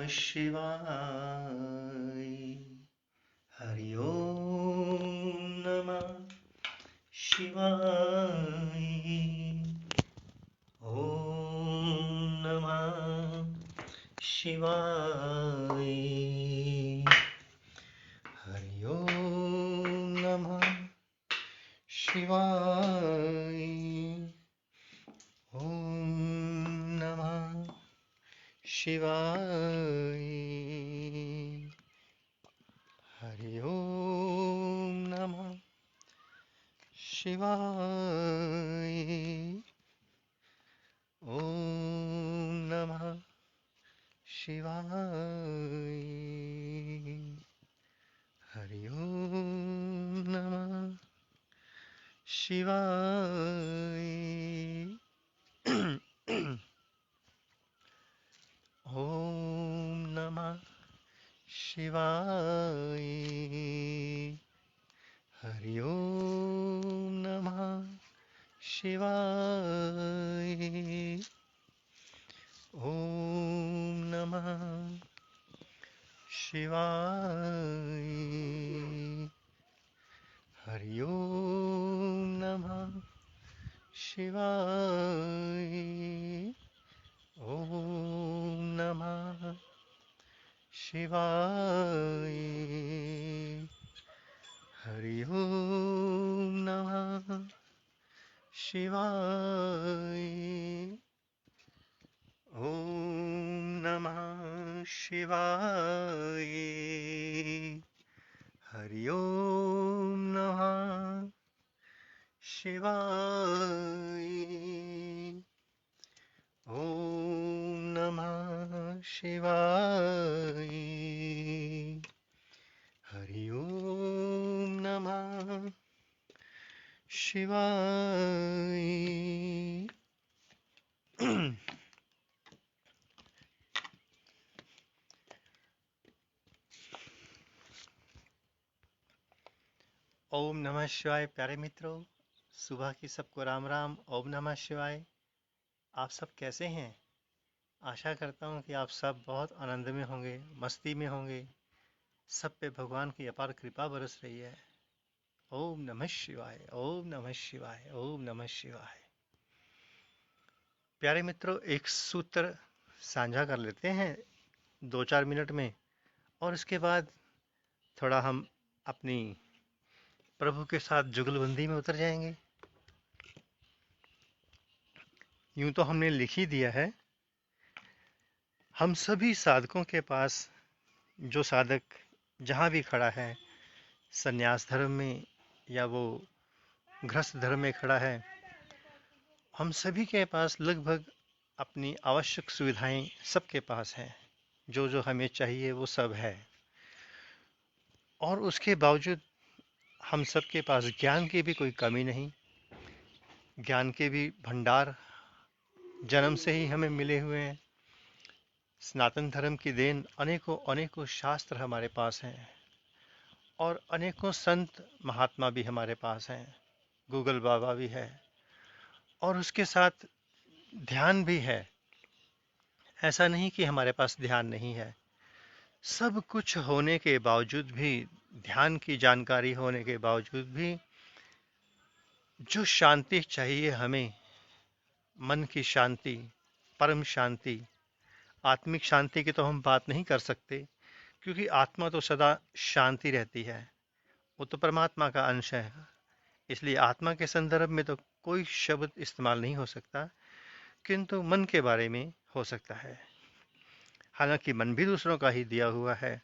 शिवाय। हरि ओम नमः शिवाय। ओम नमः शिवाय। हरि ओम नमः शिवाय। ओम नमः शिवाय। हरि ओम नमः शिवाय। ओम नमः शिवाय। हरि ओम नमः शिवाय। ओम नमः शिवाय। हरि ओम नमः शिवाय। ओम नमः शिवाय। हरि ओम नमः शिवाय। ओम नमः शिवाय। हरि ओम नमः शिवाय। ओम नमः शिवाय। हरि ओम नमः शिवाय। ओम नमः शिवाय। हरि ओम नमः शिवाय। ओम नमः शिवाय। प्यारे मित्रों, सुबह की सबको राम राम। ओम नमः शिवाय। आप सब कैसे हैं? आशा करता हूँ कि आप सब बहुत आनंद में होंगे, मस्ती में होंगे। सब पे भगवान की अपार कृपा बरस रही है। ओम नमः शिवाय। ओम नमः शिवाय। ओम नमः शिवाय। प्यारे मित्रों, एक सूत्र साझा कर लेते हैं 2-4 मिनट में, और उसके बाद थोड़ा हम अपनी प्रभु के साथ जुगलबंदी में उतर जाएंगे। यूं तो हमने लिख ही दिया है, हम सभी साधकों के पास, जो साधक जहाँ भी खड़ा है, संन्यास धर्म में या वो गृहस्थ धर्म में खड़ा है, हम सभी के पास लगभग अपनी आवश्यक सुविधाएं सबके पास हैं। जो जो हमें चाहिए वो सब है, और उसके बावजूद हम सबके पास ज्ञान की भी कोई कमी नहीं। ज्ञान के भी भंडार जन्म से ही हमें मिले हुए हैं। सनातन धर्म की देन अनेकों अनेकों शास्त्र हमारे पास हैं, और अनेकों संत महात्मा भी हमारे पास हैं। गूगल बाबा भी है, और उसके साथ ध्यान भी है। ऐसा नहीं कि हमारे पास ध्यान नहीं है। सब कुछ होने के बावजूद भी, ध्यान की जानकारी होने के बावजूद भी, जो शांति चाहिए हमें, मन की शांति, परम शांति, आत्मिक शांति की तो हम बात नहीं कर सकते, क्योंकि आत्मा तो सदा शांति रहती है। वो तो परमात्मा का अंश है, इसलिए आत्मा के संदर्भ में तो कोई शब्द इस्तेमाल नहीं हो सकता, किंतु मन के बारे में हो सकता है। हालांकि मन भी दूसरों का ही दिया हुआ है,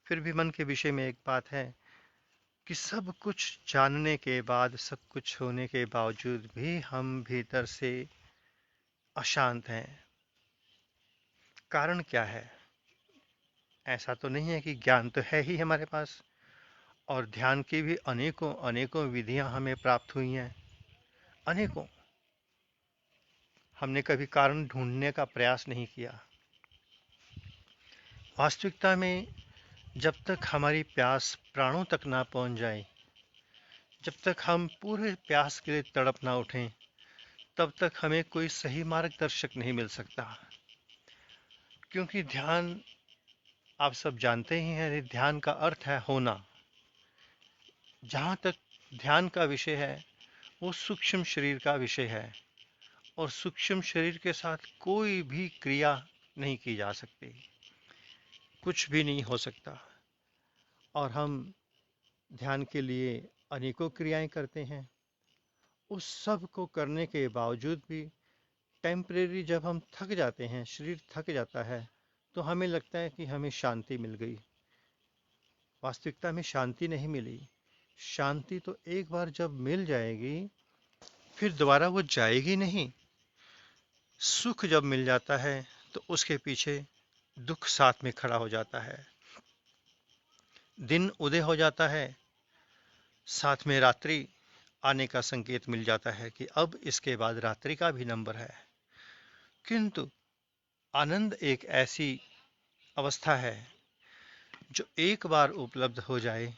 फिर भी मन के विषय में एक बात है कि सब कुछ जानने के बाद, सब कुछ होने के बावजूद भी हम भीतर से अशांत हैं। कारण क्या है? ऐसा तो नहीं है कि ज्ञान तो है ही हमारे पास, और ध्यान की भी अनेकों अनेकों विधियां हमें प्राप्त हुई हैं, अनेकों। हमने कभी कारण ढूंढने का प्रयास नहीं किया। वास्तविकता में जब तक हमारी प्यास प्राणों तक ना पहुंच जाए, जब तक हम पूरे प्यास के लिए तड़प ना उठें, तब तक हमें कोई सही मार्गदर्शक नहीं मिल सकता। क्योंकि ध्यान आप सब जानते ही हैं, ध्यान का अर्थ है होना। जहाँ तक ध्यान का विषय है, वो सूक्ष्म शरीर का विषय है, और सूक्ष्म शरीर के साथ कोई भी क्रिया नहीं की जा सकती, कुछ भी नहीं हो सकता। और हम ध्यान के लिए अनेकों क्रियाएं करते हैं। उस सब को करने के बावजूद भी टेम्परेरी जब हम थक जाते हैं, शरीर थक जाता है, तो हमें लगता है कि हमें शांति मिल गई। वास्तविकता में शांति नहीं मिली। शांति तो एक बार जब मिल जाएगी, फिर दोबारा वो जाएगी नहीं। सुख जब मिल जाता है, तो उसके पीछे दुख साथ में खड़ा हो जाता है। दिन उदय हो जाता है, साथ में रात्रि आने का संकेत मिल जाता है कि अब इसके बाद रात्रि का भी नंबर है। किंतु आनंद एक ऐसी अवस्था है जो एक बार उपलब्ध हो जाए,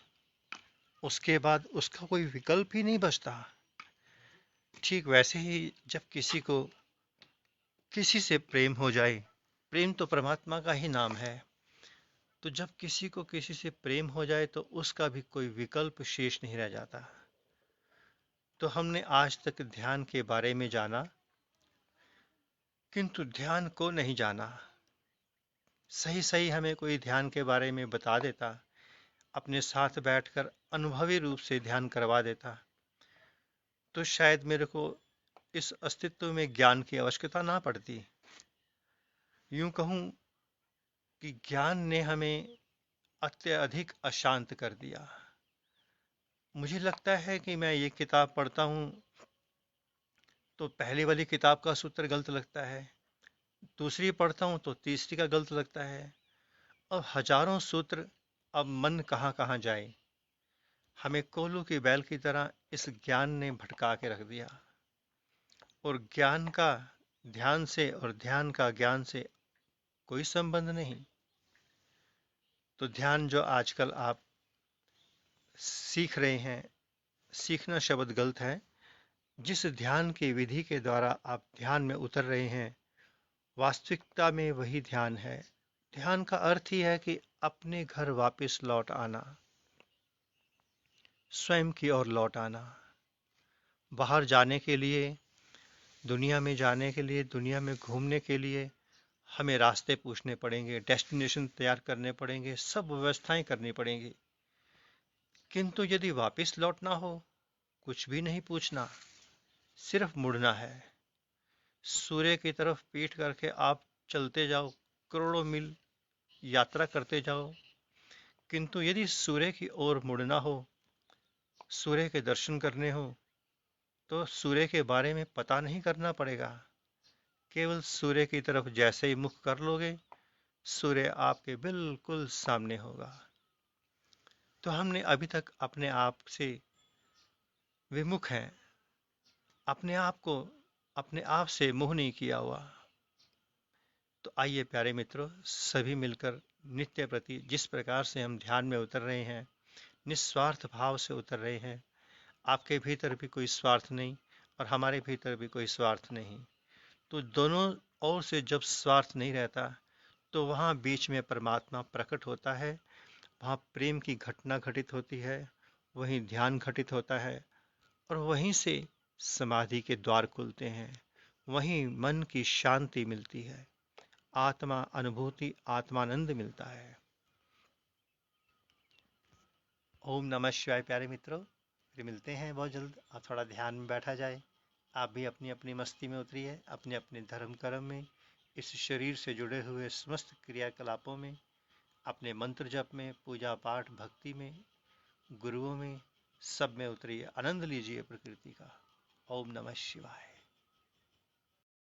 उसके बाद उसका कोई विकल्प ही नहीं बचता। ठीक वैसे ही जब किसी को किसी से प्रेम हो जाए, प्रेम तो परमात्मा का ही नाम है, तो जब किसी को किसी से प्रेम हो जाए तो उसका भी कोई विकल्प शेष नहीं रह जाता। तो हमने आज तक ध्यान के बारे में जाना, किंतु ध्यान को नहीं जाना। सही सही हमें कोई ध्यान के बारे में बता देता, अपने साथ बैठकर अनुभवी रूप से ध्यान करवा देता, तो शायद मेरे को इस अस्तित्व में ज्ञान की आवश्यकता ना पड़ती। यूं कहूं कि ज्ञान ने हमें अत्यधिक अशांत कर दिया। मुझे लगता है कि मैं ये किताब पढ़ता हूँ तो पहली वाली किताब का सूत्र गलत लगता है, दूसरी पढ़ता हूँ तो तीसरी का गलत लगता है। अब हजारों सूत्र, अब मन कहाँ कहाँ जाए। हमें कोल्हू की बैल की तरह इस ज्ञान ने भटका के रख दिया, और ज्ञान का ध्यान से और ध्यान का ज्ञान से कोई संबंध नहीं। तो ध्यान जो आजकल आप सीख रहे हैं, सीखना शब्द गलत है, जिस ध्यान की विधि के द्वारा आप ध्यान में उतर रहे हैं, वास्तविकता में वही ध्यान है। ध्यान का अर्थ ही है कि अपने घर वापस लौट आना, स्वयं की ओर लौट आना। बाहर जाने के लिए, दुनिया में जाने के लिए, दुनिया में घूमने के लिए हमें रास्ते पूछने पड़ेंगे, डेस्टिनेशन तैयार करने पड़ेंगे, सब व्यवस्थाएं करनी पड़ेंगी। किंतु यदि वापस लौटना हो, कुछ भी नहीं पूछना, सिर्फ मुड़ना है। सूर्य की तरफ पीठ करके आप चलते जाओ, करोड़ों मील यात्रा करते जाओ, किंतु यदि सूर्य की ओर मुड़ना हो, सूर्य के दर्शन करने हो, तो सूर्य के बारे में पता नहीं करना पड़ेगा। केवल सूर्य की तरफ जैसे ही मुख कर लोगे, सूर्य आपके बिल्कुल सामने होगा। तो हमने अभी तक अपने आप से विमुख हैं, अपने आप को अपने आप से मोह नहीं किया हुआ। तो आइए प्यारे मित्रों, सभी मिलकर नित्य प्रति जिस प्रकार से हम ध्यान में उतर रहे हैं, निस्वार्थ भाव से उतर रहे हैं, आपके भीतर भी कोई स्वार्थ नहीं और हमारे भीतर भी कोई स्वार्थ नहीं, तो दोनों ओर से जब स्वार्थ नहीं रहता, तो वहाँ बीच में परमात्मा प्रकट होता है, वहाँ प्रेम की घटना घटित होती है, वहीं ध्यान घटित होता है, और वहीं से समाधि के द्वार खुलते हैं, वहीं मन की शांति मिलती है, आत्मा अनुभूति, आत्मानंद मिलता है। ओम नमः शिवाय प्यारे मित्रों, फिर मिलते हैं बहुत जल्द। आप थोड़ा ध्यान में बैठा जाए, आप भी अपनी अपनी मस्ती में उतरिए, अपने अपने धर्म कर्म में, इस शरीर से जुड़े हुए समस्त क्रियाकलापों में, अपने मंत्र जप में, पूजा पाठ भक्ति में, गुरुओं में, सब में उतरिए, आनंद लीजिए प्रकृति का। ओम नमः शिवाय।